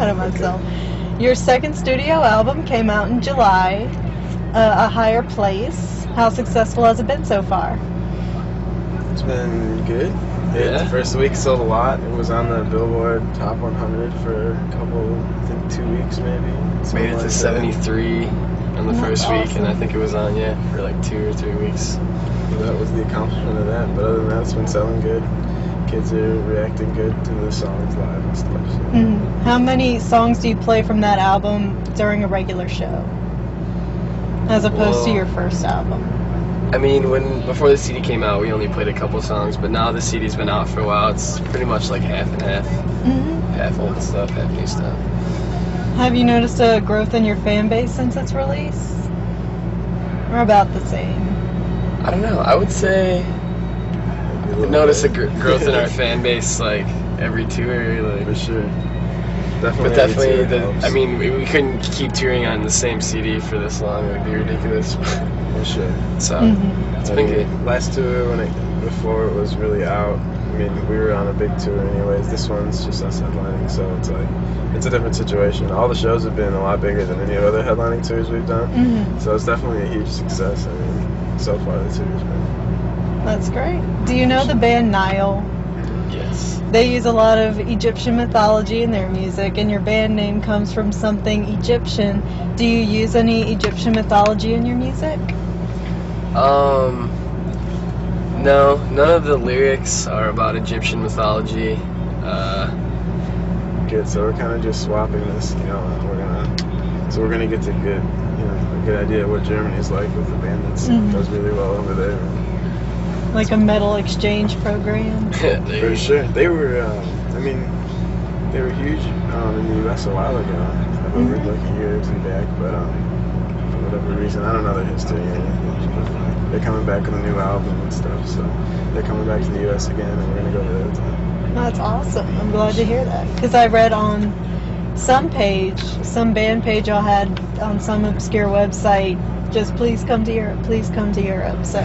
ahead of myself. Your second studio album came out in July, A Higher Place. How successful has it been so far? It's been good. The first week sold a lot. It was on the Billboard Top 100 for a couple, I think 2 weeks maybe. Made it to 73 on the first week, and I think it was on, for like 2 or 3 weeks. So that was the accomplishment of that. But other than that, it's been selling good. Kids are reacting good to the songs live and stuff. So. How many songs do you play from that album during a regular show, as opposed to your first album? I mean, before the CD came out, we only played a couple songs, but now the CD's been out for a while. It's pretty much like half and half. Half old stuff, half new stuff. Have you noticed a growth in your fan base since its release? Or about the same? I don't know. I would say I notice a growth in our fan base like every tour. Like, for sure. But definitely, I mean, we couldn't keep touring on the same CD for this long. It would be ridiculous. For sure. So, it's been good. Last tour, before it was really out, I mean, we were on a big tour anyways. This one's just us headlining, so it's like, it's a different situation. All the shows have been a lot bigger than any other headlining tours we've done. So it's definitely a huge success. I mean, so far the tour's been. That's great. Do you know the band Nile? Yes. They use a lot of Egyptian mythology in their music, and your band name comes from something Egyptian. Do you use any Egyptian mythology in your music? No, none of the lyrics are about Egyptian mythology. Good, so we're kind of just swapping this, we're gonna get to get, a good idea of what Germany's like with the band that does really well over there. Like a metal exchange program? For sure. They were, they were huge in the U.S. a while ago. I believe like a year or two back, but for whatever reason, I don't know their history or anything. They're coming back with a new album and stuff, so they're coming back to the U.S. again, and we're going to go there with them. That's awesome. I'm glad to hear that. Because I read on some band page y'all had on some obscure website, just please come to Europe, please come to Europe. So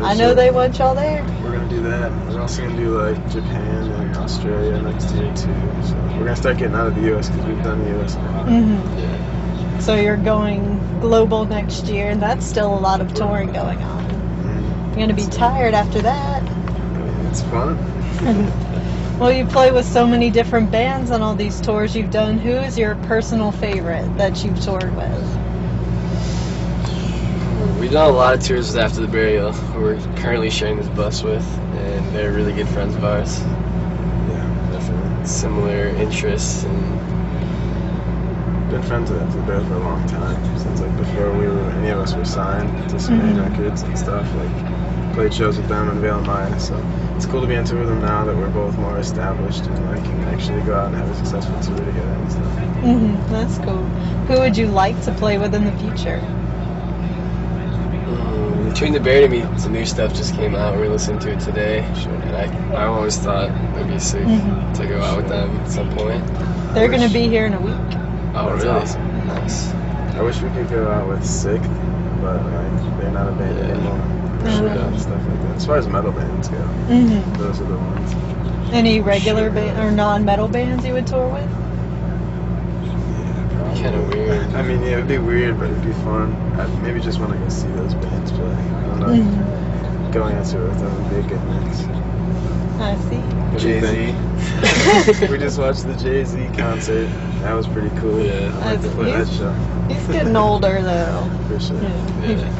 I know they want y'all there. We're going to do that. We're also going to do like Japan and Australia next year too. So we're going to start getting out of the U.S. because we've done the U.S. a lot. So you're going global next year, and that's still a lot of touring going on. You're going to be tired after that. It's fun. Well, you play with so many different bands on all these tours you've done. Who is your personal favorite that you've toured with? We've done a lot of tours with After the Burial, who we're currently sharing this bus with, and they're really good friends of ours. Yeah, definitely. Similar interests and been friends with After the Burial for a long time, since like before any of us were signed to some main records and stuff. Like played shows with them in Vail and Maya, so it's cool to be on tour with them now that we're both more established and like can actually go out and have a successful tour together and stuff. That's cool. Who would you like to play with in the future? Between the Bear and Me, some new stuff just came out. We're listening to it today, and I always thought it'd be sick to go out with them at some point. They're going to be here in a week. Oh, that's really? Awesome. Nice. I wish we could go out with Sick, but like they're not a band anymore. And stuff like that. As far as metal bands go, those are the ones. Any regular or non-metal bands you would tour with? Yeah, probably. Kind of weird. I mean, yeah, it'd be weird, but it'd be fun. I'd maybe just want to go see those bands play. I don't know. Going on tour with them would be a good mix. I see. Jay-Z. We just watched the Jay-Z concert. That was pretty cool. Yeah. I'd like to play that show. He's getting older, though. For sure. Yeah.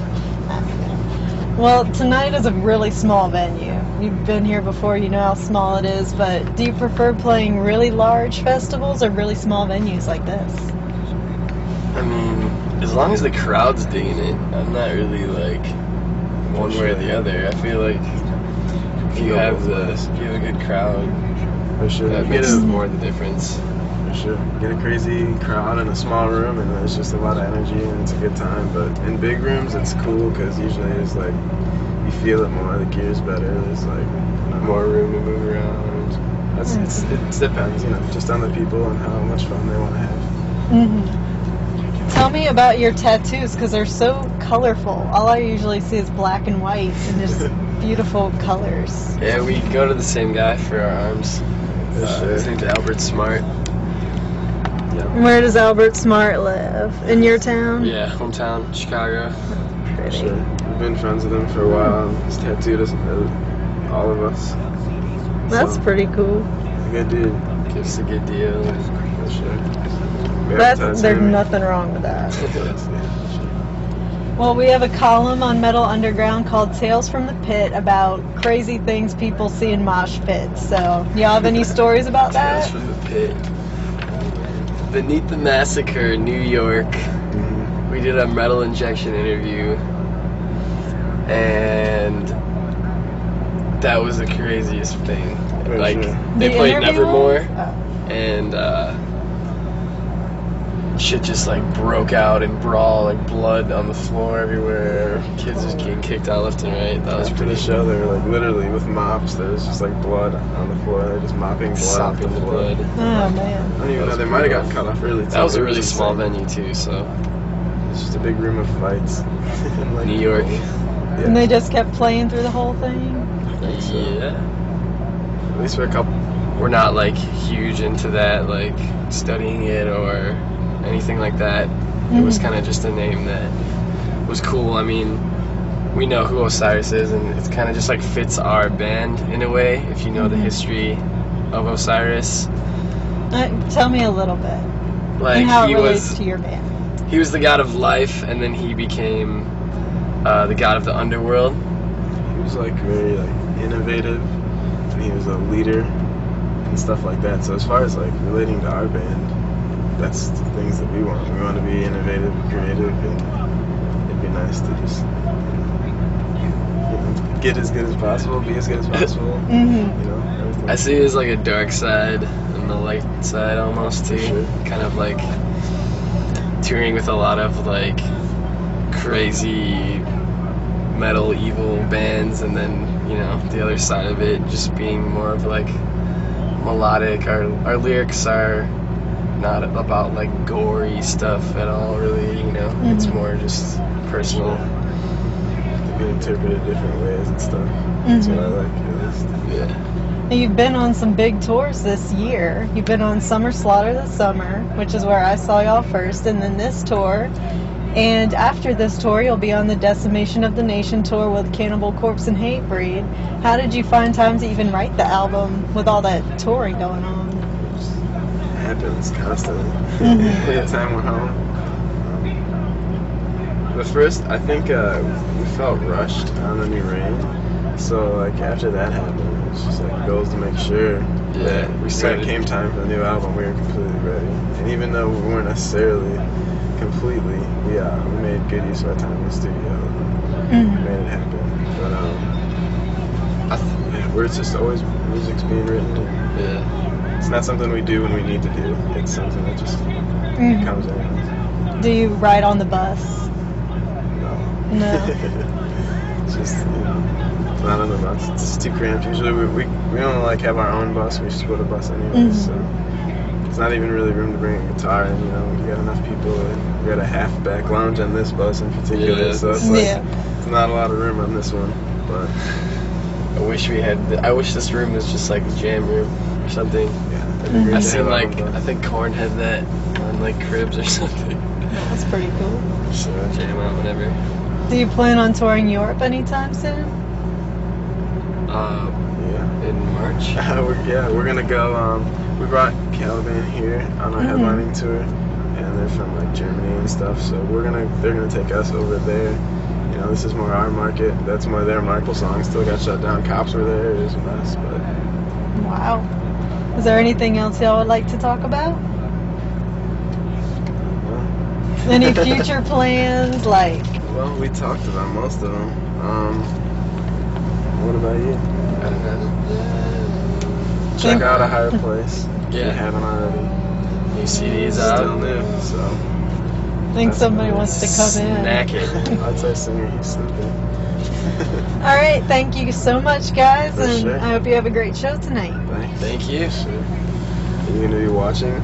Well, tonight is a really small venue. You've been here before, you know how small it is, but do you prefer playing really large festivals or really small venues like this? I mean, as long as the crowd's digging it, I'm not really like one way or the other. I feel like if you have a good crowd, for sure, that makes more of the difference. For sure. Get a crazy crowd in a small room and there's just a lot of energy and it's a good time. But in big rooms it's cool because usually it's like you feel it more, the gear's better, there's like more room to move around. It depends, just on the people and how much fun they want to have. Tell me about your tattoos because they're so colorful. All I usually see is black and white and just beautiful colors. Yeah, we go to the same guy for our arms. His name's Albert Smart. Where does Albert Smart live? In your town? Yeah, hometown, Chicago. Pretty. Sure. We've been friends with him for a while. He's tattooed us, all of us. That's So, pretty cool. good dude. Gives a good deal. For sure. There's nothing wrong with that. Yes, yeah. Well, we have a column on Metal Underground called Tales from the Pit about crazy things people see in mosh pits. So, y'all have any stories about Tales that? from the Pit. Beneath the Massacre, New York. We did a metal injection interview, and that was the craziest thing. For Like, sure. they The played interview Nevermore, one? and shit just like broke out and brawl, like blood on the floor everywhere. Kids just getting kicked out left and right. That was After pretty the show, they were like literally with mops. There was just like blood on the floor. They're just mopping blood off the sopping the floor. blood. Oh, I man. don't even That know. was They might have pretty got cut off early. That was a It really just small like- venue too, so It's just a big room of fights. And, like, New York. Yeah. And they just kept playing through the whole thing? I think so. Yeah. At least for a couple. We're not like huge into that, like studying it or anything like that. It was kind of just a name that was cool. I mean, we know who Osiris is, and it kind of just like fits our band in a way. If you know the history of Osiris, Tell me a little bit. like And how it he relates was to your band. he was the god of life, and then he became the god of the underworld. He was like very like innovative. And he was a leader and stuff like that. So as far as like relating to our band, that's the things that we want. We want to be innovative, creative, and it'd be nice to just get as good as possible, be as good as possible. Mm-hmm. You know, everything. I see it as like a dark side and the light side almost too. Sure. Kind of like touring with a lot of like crazy metal evil bands, and then the other side of it just being more of like melodic. Our lyrics are not about like gory stuff at all, really. It's more just personal. To be interpreted different ways and stuff. That's what I like at least. Yeah. You've been on some big tours this year. You've been on Summer Slaughter this summer, which is where I saw y'all first, and then this tour. And after this tour, you'll be on the Decimation of the Nation tour with Cannibal Corpse and Hatebreed. How did you find time to even write the album with all that touring going on? It happens constantly. By the time we're home. But first, I think we felt rushed on the New Rain. So like after that happened, it was just like goals to make sure that we when started. it came time for the new album, we were completely ready. And even though we weren't necessarily completely, we made good use of our time in the studio. We made it happen. But we're just always music's being written. Yeah. It's not something we do when we need to do. It's something that just comes in. Do you ride on the bus? No. No. It's just, it's not on the bus. It's just too cramped. Usually we don't like have our own bus. We split a bus anyway, so it's not even really room to bring a guitar in. We got enough people. We got a half-back lounge on this bus in particular, Yeah. so it's like it's not a lot of room on this one. But I wish this room was just like a jam room or something. yeah, it'd be great I to seen have our like own bus. I think Korn had that on like Cribs or something. That's pretty cool. So jam out whenever. Do you plan on touring Europe anytime soon? Yeah. In March. we're gonna go. We brought Caliban here on our headlining tour, and they're from like Germany and stuff. So they're gonna take us over there. This is more our market. That's more their market. Song still got shut down. Cops were there. It was a mess, but Wow. Is there anything else y'all would like to talk about? Any future plans? Like, well, we talked about most of them. What about you? I don't know. Check out A Higher Place. If you Yeah. haven't already. New CD's Still out. new, so I think somebody wants to come in. Snack it. I'd say singer, he's sleeping. All right, thank you so much, guys, For and sure. I hope you have a great show tonight. Thanks. Thank you. Sure. Are you gonna be watching?